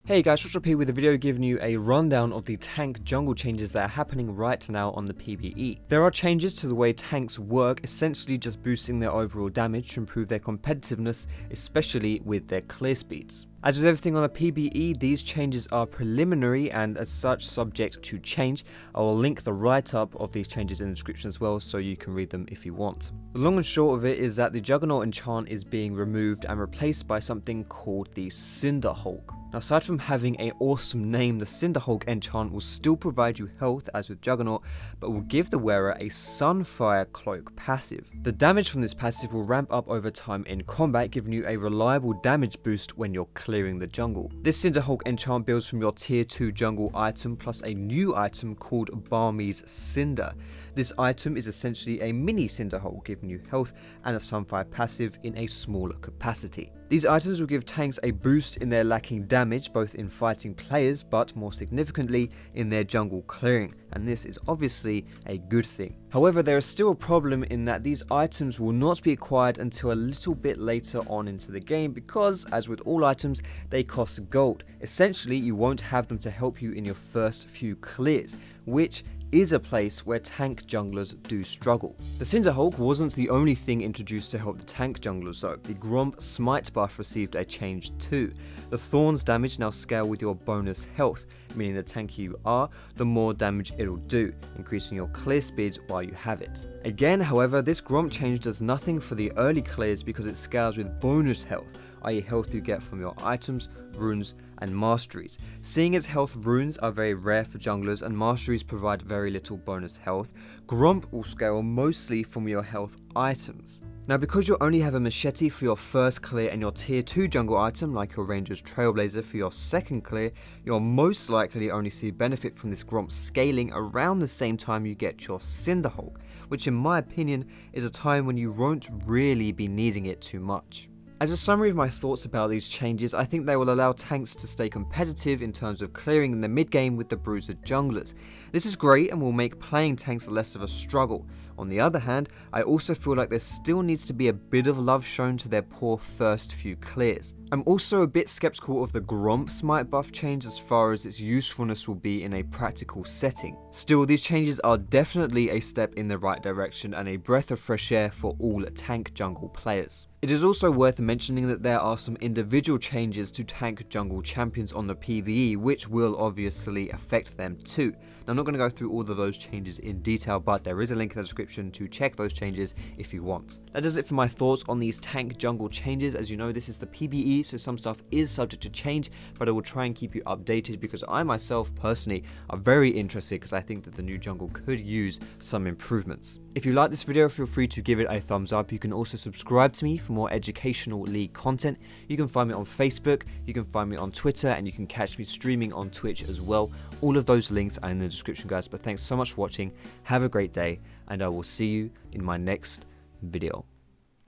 Hey guys, Foxdrop here with a video giving you a rundown of the tank jungle changes that are happening right now on the PBE. There are changes to the way tanks work, essentially just boosting their overall damage to improve their competitiveness, especially with their clear speeds. As with everything on the PBE, these changes are preliminary and as such subject to change. I will link the write-up of these changes in the description as well so you can read them if you want. The long and short of it is that the Juggernaut enchant is being removed and replaced by something called the Cinderhulk. Now, aside from having an awesome name, the Cinderhulk enchant will still provide you health as with Juggernaut, but will give the wearer a Sunfire Cloak passive. The damage from this passive will ramp up over time in combat, giving you a reliable damage boost when you're clearing the jungle. This Cinderhulk enchant builds from your tier 2 jungle item plus a new item called Barmy's Cinder. This item is essentially a mini Cinderhulk, giving you health and a Sunfire passive in a smaller capacity. These items will give tanks a boost in their lacking damage, both in fighting players, but more significantly in their jungle clearing, and this is obviously a good thing. However, there is still a problem in that these items will not be acquired until a little bit later on into the game because, as with all items, they cost gold. Essentially, you won't have them to help you in your first few clears, which is a place where tank junglers do struggle. The Cinderhulk wasn't the only thing introduced to help the tank junglers though. The Gromp Smite buff received a change too. The Thorns damage now scale with your bonus health, meaning the tankier you are, the more damage it'll do, increasing your clear speeds while you have it. Again, however, this Gromp change does nothing for the early clears because it scales with bonus health, i.e. health you get from your items, runes, and masteries. Seeing as health runes are very rare for junglers and masteries provide very little bonus health, Gromp will scale mostly from your health items. Now, because you only have a machete for your first clear and your tier 2 jungle item like your Ranger's Trailblazer for your second clear, you'll most likely only see benefit from this Gromp scaling around the same time you get your Cinderhulk, which in my opinion is a time when you won't really be needing it too much. As a summary of my thoughts about these changes, I think they will allow tanks to stay competitive in terms of clearing in the mid game with the bruiser junglers. This is great and will make playing tanks less of a struggle. On the other hand, I also feel like there still needs to be a bit of love shown to their poor first few clears. I'm also a bit skeptical of the Gromp Smite buff change as far as its usefulness will be in a practical setting. Still, these changes are definitely a step in the right direction and a breath of fresh air for all tank jungle players. It is also worth mentioning that there are some individual changes to tank jungle champions on the PBE which will obviously affect them too. Now, I'm not going to go through all of those changes in detail, but there is a link in the description to check those changes if you want. That does it for my thoughts on these tank jungle changes. As you know, this is the PBE, so some stuff is subject to change, but I will try and keep you updated because I myself personally are very interested because I think that the new jungle could use some improvements. If you like this video, feel free to give it a thumbs up. You can also subscribe to me for more educational league content. You can find me on Facebook, you can find me on Twitter, and you can catch me streaming on Twitch as well. All of those links are in the description, guys, but thanks so much for watching. Have a great day, and I will see you in my next video.